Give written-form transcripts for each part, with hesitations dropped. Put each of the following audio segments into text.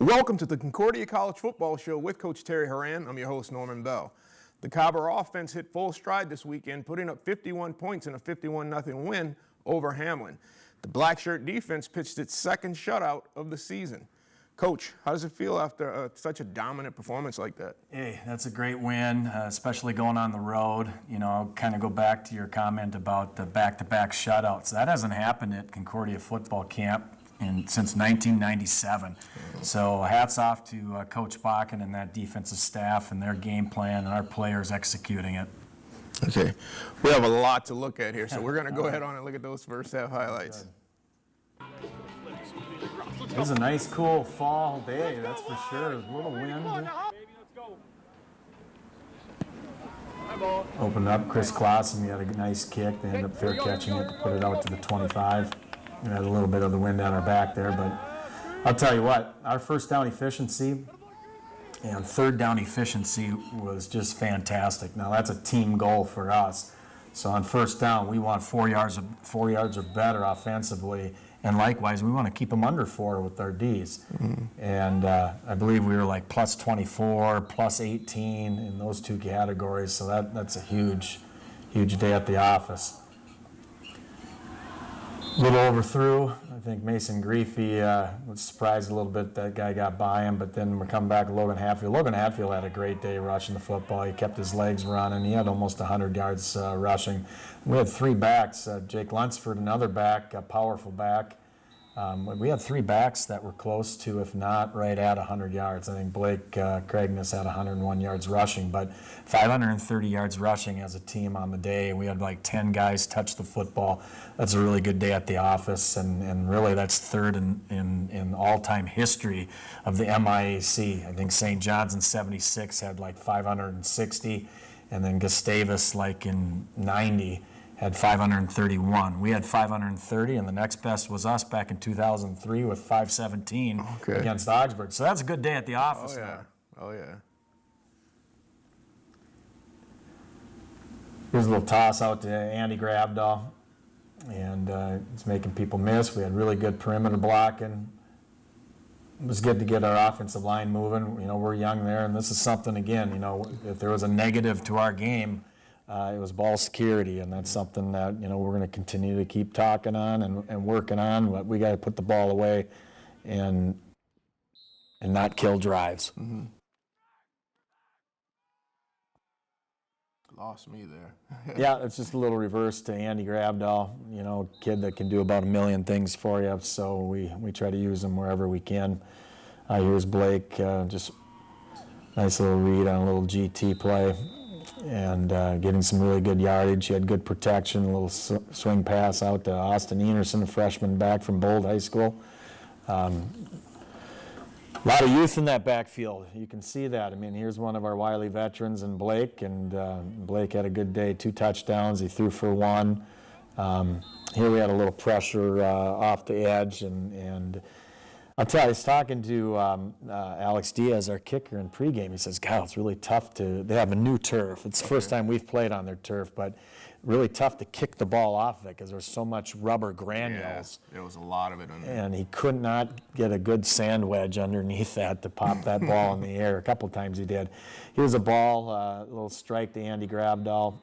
Welcome to the Concordia College Football Show with Coach Terry Horan. I'm your host, Norman Bell. The Cobber offense hit full stride this weekend, putting up 51 points in a 51-0 win over Hamline. The black shirt defense pitched its second shutout of the season. Coach, how does it feel after such a dominant performance like that? Hey, that's a great win, especially going on the road. You know, I'll kind of go back to your comment about the back-to-back shutouts. That hasn't happened at Concordia football camp since 1997. So hats off to Coach Bakken and that defensive staff and their game plan and our players executing it. Okay, we have a lot to look at here, so we're going to go ahead on and look at those first half highlights. It was a nice, cool fall day, that's for sure. A little wind. Opened up, Chris Clausen, he had a nice kick. They ended up fair catching it to put it out to the 25. We had a little bit of the wind on our back there, but I'll tell you what, our first down efficiency and third down efficiency was just fantastic. Now that's a team goal for us. So on first down, we want 4 yards or better offensively, and likewise, we want to keep them under 4 with our Ds. Mm-hmm. And I believe we were like plus 24, plus 18 in those two categories. So that's a huge day at the office. A little overthrew. I think Mason Griefey was surprised a little bit that guy got by him, but then we're coming back to Logan Hatfield. Logan Hatfield had a great day rushing the football. He kept his legs running. He had almost 100 yards rushing. We had 3 backs. Jake Lunsford, another back, a powerful back. We had 3 backs that were close to, if not right at 100 yards. I think Blake Cragness had 101 yards rushing, but 530 yards rushing as a team on the day. We had like 10 guys touch the football. That's a really good day at the office, and really that's third in all-time history of the MIAC. I think St. John's in 76 had like 560, and then Gustavus like in 90 had 531. We had 530, and the next best was us back in 2003 with 517 against Augsburg. So that's a good day at the office. Oh, yeah. Here's a little toss out to Andy Grabdahl, and it's making people miss. We had really good perimeter blocking. It was good to get our offensive line moving. You know, we're young there, and this is something, again, you know, if there was a negative to our game, it was ball security, and that's something that, you know, we're going to continue to keep talking on and working on. But we got to put the ball away and not kill drives. Mm-hmm. Lost me there. Yeah, it's just a little reverse to Andy Grabdahl, you know, kid that can do about 1 million things for you. So we try to use him wherever we can. Here's Blake, just nice little read on a little GT play. And getting some really good yardage. He had good protection, a little swing pass out to Austin Enerson, a freshman back from Bold High School. A lot of youth in that backfield. You can see that. I mean, here's one of our wily veterans in Blake, and Blake had a good day, 2 touchdowns. He threw for 1. Here we had a little pressure off the edge, and I'll tell you, I was talking to Alex Diaz, our kicker, in pregame. He says, God, it's really tough they have a new turf. It's the first time we've played on their turf, but really tough to kick the ball off of it because there's so much rubber granules. Yeah, there was a lot of it on there. And he could not get a good sand wedge underneath that to pop that ball in the air. A couple times he did. Here's a ball, a little strike to Andy Grabdahl.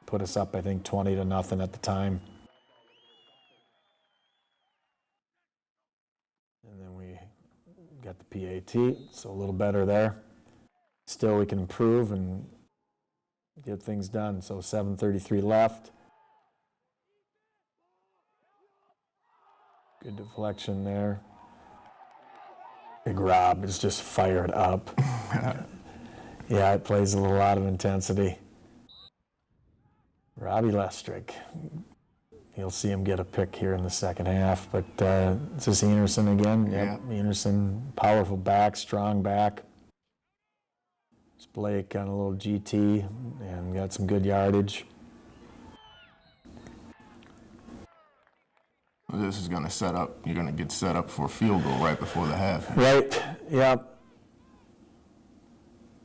Put us up, I think, 20-0 at the time. Got the PAT, so a little better there. Still, we can improve and get things done. So 7:33 left. Good deflection there. Big Rob is just fired up. Yeah, it plays a lot of intensity. Robbie Lestrick. You'll see him get a pick here in the second half, but it's just Enerson again. Yep. Enerson, powerful back, strong back. It's Blake on a little GT and got some good yardage. This is going to set up, you're going to get set up for a field goal right before the half. Right, yep.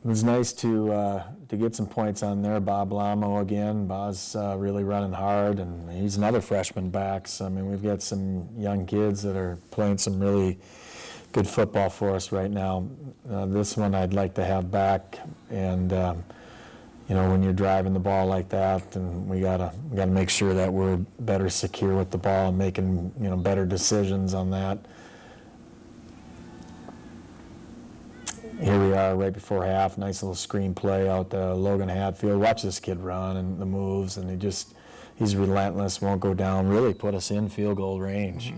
It was nice to get some points on there. Bob Lamo again. Bob's really running hard, and he's another freshman back. So, I mean, we've got some young kids that are playing some really good football for us right now. This one I'd like to have back, and when you're driving the ball like that, and we gotta make sure that we're better secure with the ball and making better decisions on that. Here we are right before half, nice little screen play out to Logan Hatfield. Watch this kid run and the moves, and he's relentless, won't go down, really put us in field goal range.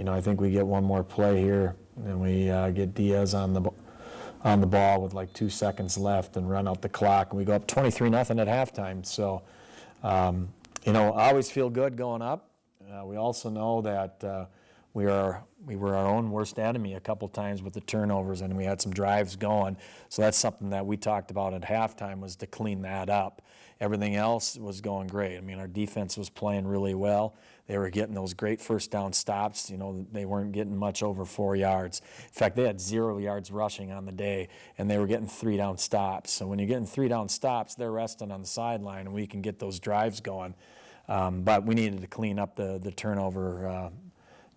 I think we get one more play here, and we get Diaz on the ball with like 2 seconds left and run out the clock, and we go up 23-0 at halftime. So, I always feel good going up. We also know that we were our own worst enemy a couple times with the turnovers, and we had some drives going. So that's something that we talked about at halftime, was to clean that up. Everything else was going great. I mean, our defense was playing really well. They were getting those great first down stops. They weren't getting much over 4 yards. In fact, they had 0 yards rushing on the day, and they were getting 3 down stops. So when you're getting 3 down stops, they're resting on the sideline, and we can get those drives going. But we needed to clean up the turnover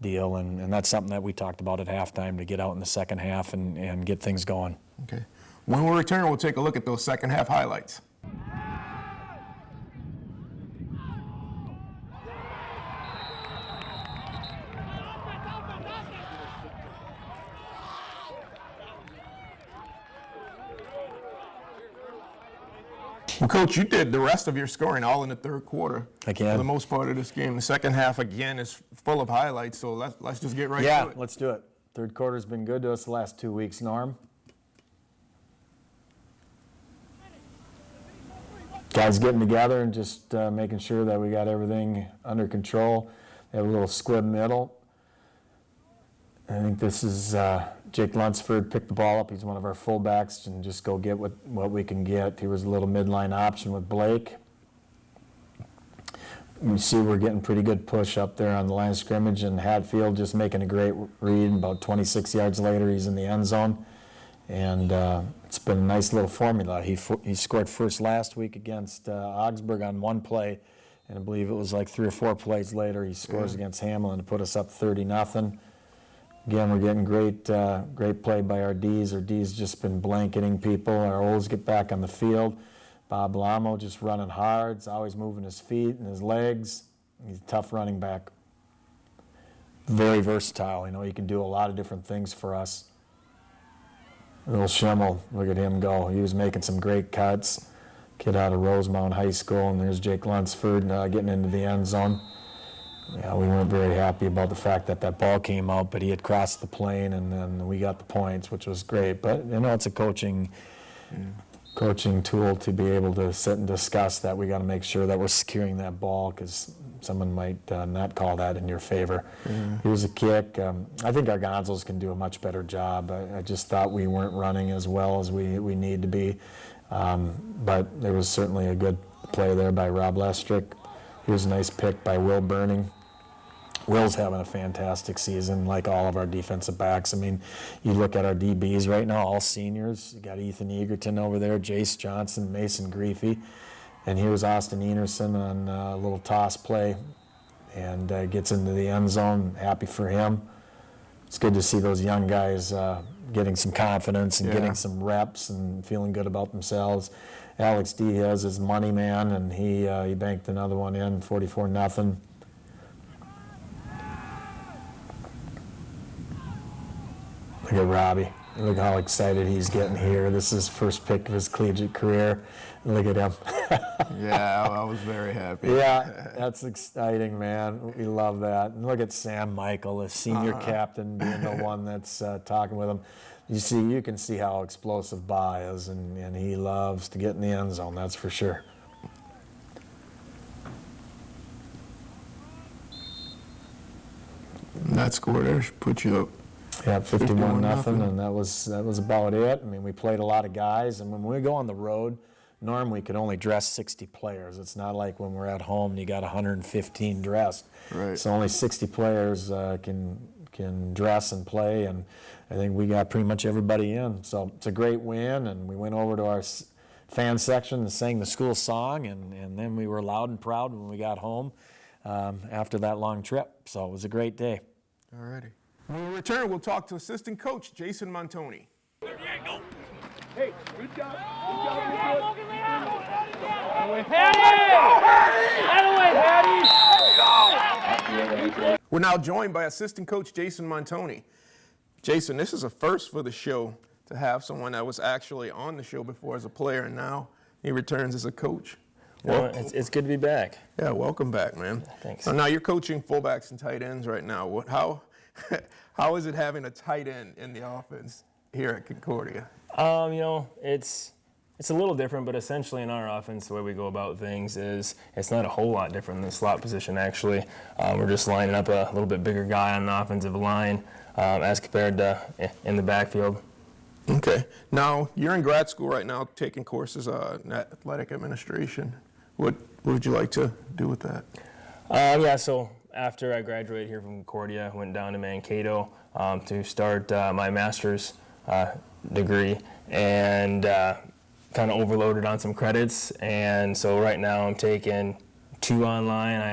deal, and that's something that we talked about at halftime, to get out in the second half and get things going. Okay. When we return, we'll take a look at those second half highlights. Well, Coach, you did the rest of your scoring all in the third quarter. I can. For the most part of this game. The second half, again, is full of highlights, so let's just get right to it. Yeah, let's do it. Third quarter's been good to us the last 2 weeks, Norm. Guys getting together and just making sure that we got everything under control. They have a little squib middle. I think this is Jake Lunsford picked the ball up. He's one of our fullbacks, and just go get what we can get. He was a little midline option with Blake. You see we're getting pretty good push up there on the line of scrimmage, and Hatfield just making a great read. About 26 yards later, he's in the end zone. And it's been a nice little formula. He scored first last week against Augsburg on one play, and I believe it was like 3 or 4 plays later he scores against Hamline to put us up 30-0. Again, we're getting great play by our Ds. Our Ds just been blanketing people. Our O's get back on the field. Bob Lamo just running hard. He's always moving his feet and his legs. He's a tough running back. Very versatile. He can do a lot of different things for us. Little Schimmel, look at him go. He was making some great cuts. Kid out of Rosemount High School, and there's Jake Lunsford getting into the end zone. Yeah, we weren't very happy about the fact that ball came out, but he had crossed the plane, and then we got the points, which was great. But it's a coaching tool to be able to sit and discuss that. We got to make sure that we're securing that ball, because someone might not call that in your favor. Here's a kick. I think our Gonzals can do a much better job. I just thought we weren't running as well as we need to be. But there was certainly a good play there by Rob Lestrick. Here's a nice pick by Will Berning. Will's having a fantastic season, like all of our defensive backs. I mean, you look at our DBs right now, all seniors. You got Ethan Egerton over there, Jace Johnson, Mason Griefey. And here's Austin Enerson on a little toss play, and gets into the end zone. Happy for him. It's good to see those young guys getting some confidence and getting some reps and feeling good about themselves. Alex Diaz is money man, and he banked another one in, 44-0. Look at Robbie. Look how excited he's getting here. This is his first pick of his collegiate career. Look at him. Yeah, I was very happy. Yeah, that's exciting, man. We love that. And look at Sam Michael, the senior captain, being the one that's talking with him. You can see how explosive Ba is, and he loves to get in the end zone, that's for sure. And that score there should put you up. Yeah, 51-0, and that was about it. I mean, we played a lot of guys, and when we go on the road, normally we could only dress 60 players. It's not like when we're at home and you got 115 dressed. Right. So only 60 players can dress and play, and I think we got pretty much everybody in. So it's a great win, and we went over to our fan section and sang the school song, and then we were loud and proud when we got home after that long trip. So it was a great day. All righty. When we return, we'll talk to assistant coach Jason Montonye. Hey, good job. Good job. We're now joined by assistant coach Jason Montonye. Jason, this is a first for the show to have someone that was actually on the show before as a player, and now he returns as a coach. Well, it's good to be back. Yeah, welcome back, man. Thanks. So now you're coaching fullbacks and tight ends right now. How is it having a tight end in the offense here at Concordia? It's a little different, but essentially in our offense, the way we go about things is it's not a whole lot different than the slot position, actually. We're just lining up a little bit bigger guy on the offensive line as compared to in the backfield. Okay. Now, you're in grad school right now taking courses in athletic administration. What would you like to do with that? So after I graduated here from Concordia, I went down to Mankato to start my master's degree, and kind of overloaded on some credits. And so right now I'm taking 2 online. I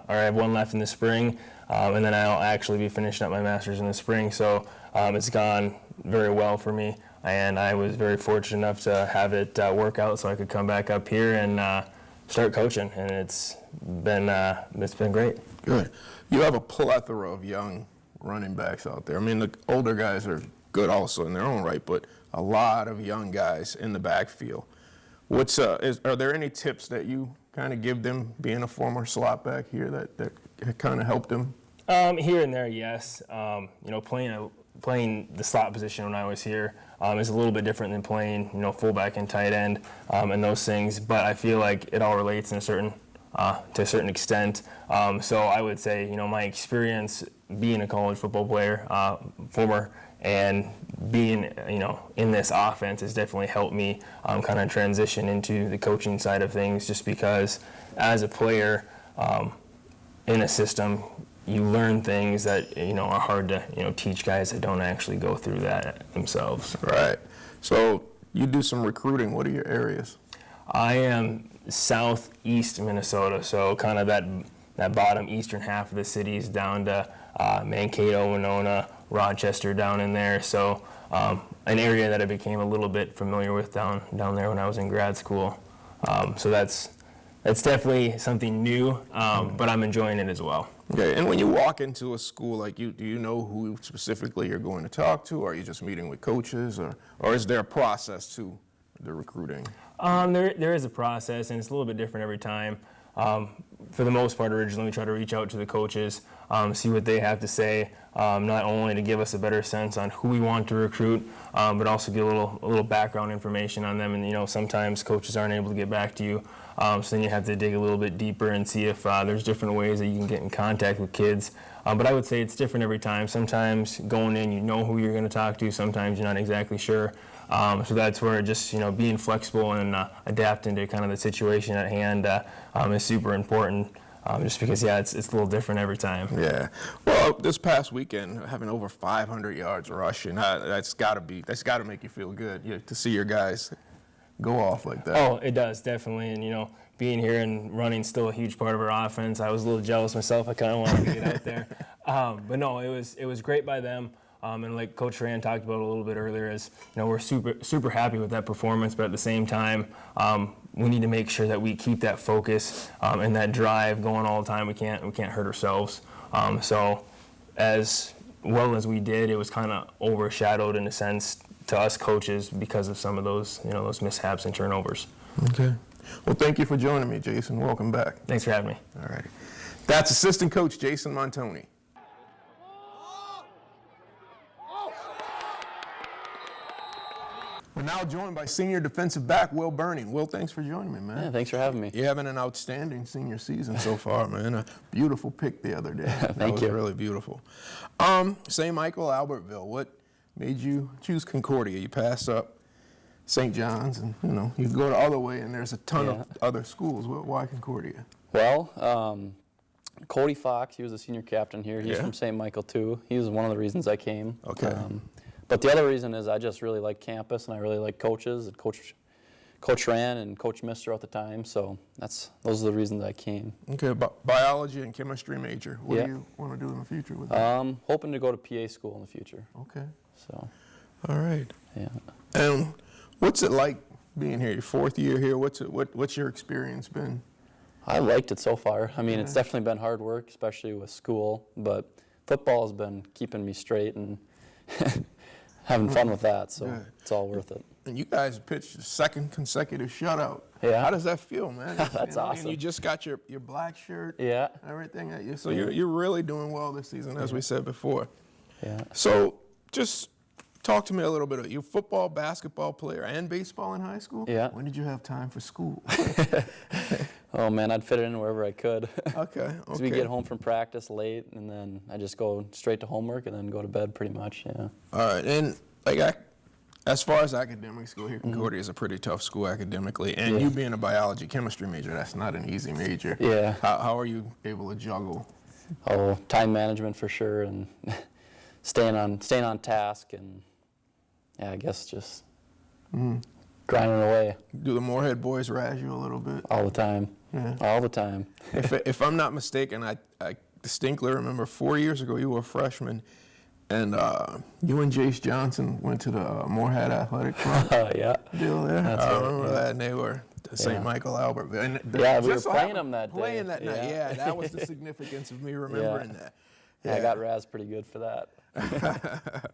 have 1 left in the spring, and then I'll actually be finishing up my master's in the spring. So it's gone very well for me, and I was very fortunate enough to have it work out so I could come back up here and start coaching, and it's been great. Good. You have a plethora of young running backs out there. I mean, the older guys are good also in their own right, but a lot of young guys in the backfield. Are there any tips that you kind of give them, being a former slot back here, that kind of helped them? Here and there, yes. Playing the slot position when I was here is a little bit different than playing, fullback and tight end and those things. But I feel like it all relates to a certain extent. So I would say, my experience being a college football player, former, and being, in this offense has definitely helped me kind of transition into the coaching side of things. Just because, as a player in a system, you learn things that are hard to teach guys that don't actually go through that themselves. Right. So you do some recruiting. What are your areas? I am southeast Minnesota, so kind of that bottom eastern half of the cities down to Mankato, Winona, Rochester, down in there. So an area that I became a little bit familiar with down there when I was in grad school. So that's definitely something new, but I'm enjoying it as well. Okay, and when you walk into a school, do you know who specifically you're going to talk to, or are you just meeting with coaches, or is there a process to the recruiting? There is a process, and it's a little bit different every time. For the most part, originally we try to reach out to the coaches, see what they have to say, not only to give us a better sense on who we want to recruit, but also get a little background information on them. And sometimes coaches aren't able to get back to you, so then you have to dig a little bit deeper and see if there's different ways that you can get in contact with kids. But I would say it's different every time. Sometimes going in, you know who you're going to talk to. Sometimes you're not exactly sure. So that's where just being flexible and adapting to kind of the situation at hand is super important. Just because it's a little different every time. Yeah. Well, this past weekend, having over 500 yards rushing, that's got to make you feel good to see your guys go off like that. Oh, it does, definitely. And being here and running still a huge part of our offense. I was a little jealous myself. I kind of wanted to get out there. But no, it was great by them. And like Coach Horan talked about a little bit earlier, is we're super happy with that performance, but at the same time, we need to make sure that we keep that focus and that drive going all the time. We can't hurt ourselves. So as well as we did, it was kind of overshadowed in a sense to us coaches because of some of those those mishaps and turnovers. Okay. Well, thank you for joining me, Jason. Welcome back. Thanks for having me. All right. That's assistant coach Jason Montonye. We're now joined by senior defensive back Will Berning. Will, thanks for joining me, man. Yeah, thanks for having me. You're having an outstanding senior season so far, man. A beautiful pick the other day. Thank you. Really beautiful. St. Michael, Albertville. What made you choose Concordia? You pass up St. John's, and you go the other way, and there's a ton of other schools. Why Concordia? Well, Cody Fox, he was a senior captain here. He's from St. Michael too. He was one of the reasons I came. Okay. But the other reason is I just really like campus, and I really like coaches. And Coach Coach Ran and Coach Mister at the time, so those are the reasons I came. Okay, biology and chemistry major. What Yeah. do you want to do in the future with that? Hoping to go to PA school in the future. Okay. So, All right. yeah. And what's it like being here? Your 4th year here. What's your experience been? I liked it so far. I mean, it's definitely been hard work, especially with school, but football has been keeping me straight and having fun with that, so Good. it's all worth it. And you guys pitched the 2nd consecutive shutout. Yeah. How does that feel, man? That's awesome. And you just got your black shirt. Yeah. Everything. So you're really doing well this season, as we said before. Yeah. So just talk to me a little bit. You football, basketball player, and baseball in high school? Yeah. When did you have time for school? Oh, man, I'd fit it in wherever I could. Okay. So we get home from practice late, and then I just go straight to homework and then go to bed pretty much, yeah. All right. And as far as academics go here, Concordia is a pretty tough school academically. And you being a biology chemistry major, that's not an easy major. Yeah. How are you able to juggle? Oh, time management for sure, and staying on task, and yeah, I guess just grinding away Do the Moorhead boys razz you a little bit? all the time. Yeah. All the time. If I'm not mistaken, I distinctly remember 4 years ago you were a freshman, and you and Jace Johnson went to the Moorhead Athletic Club Yeah. deal there. That's I right, remember that, and they were the St. Yeah. Michael Albert. And Yeah, we were just so playing happened- them that day. Playing that night, Yeah. yeah. That was the significance of me remembering that. Yeah, I got razzed pretty good for that.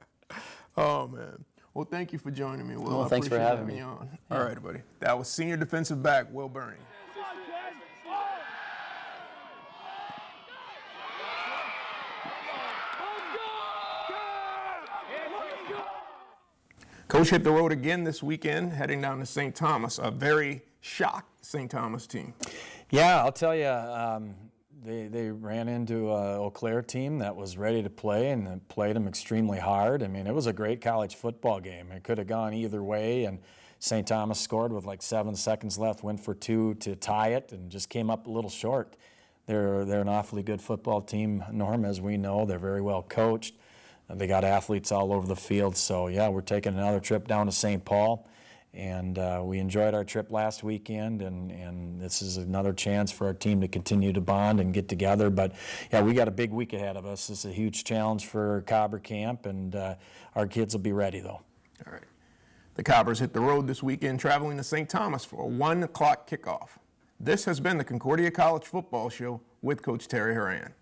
Oh, man. Well, thank you for joining me, Will. Well, I thanks for appreciate having me. you on. All right, buddy. That was senior defensive back Will Berning. Coach hit the road again this weekend, heading down to St. Thomas, a very shocked St. Thomas team. Yeah, I'll tell you, they ran into an Eau Claire team that was ready to play and played them extremely hard. I mean, it was a great college football game. It could have gone either way, and St. Thomas scored with like 7 seconds left, went for 2 to tie it, and just came up a little short. They're an awfully good football team, Norm, as we know. They're very well coached. They got athletes all over the field. So, yeah, we're taking another trip down to St. Paul. And we enjoyed our trip last weekend, and this is another chance for our team to continue to bond and get together. But, yeah, we got a big week ahead of us. This is a huge challenge for Cobber Camp, and our kids will be ready, though. All right. The Cobbers hit the road this weekend, traveling to St. Thomas for a 1 o'clock kickoff. This has been the Concordia College Football Show with Coach Terry Horan.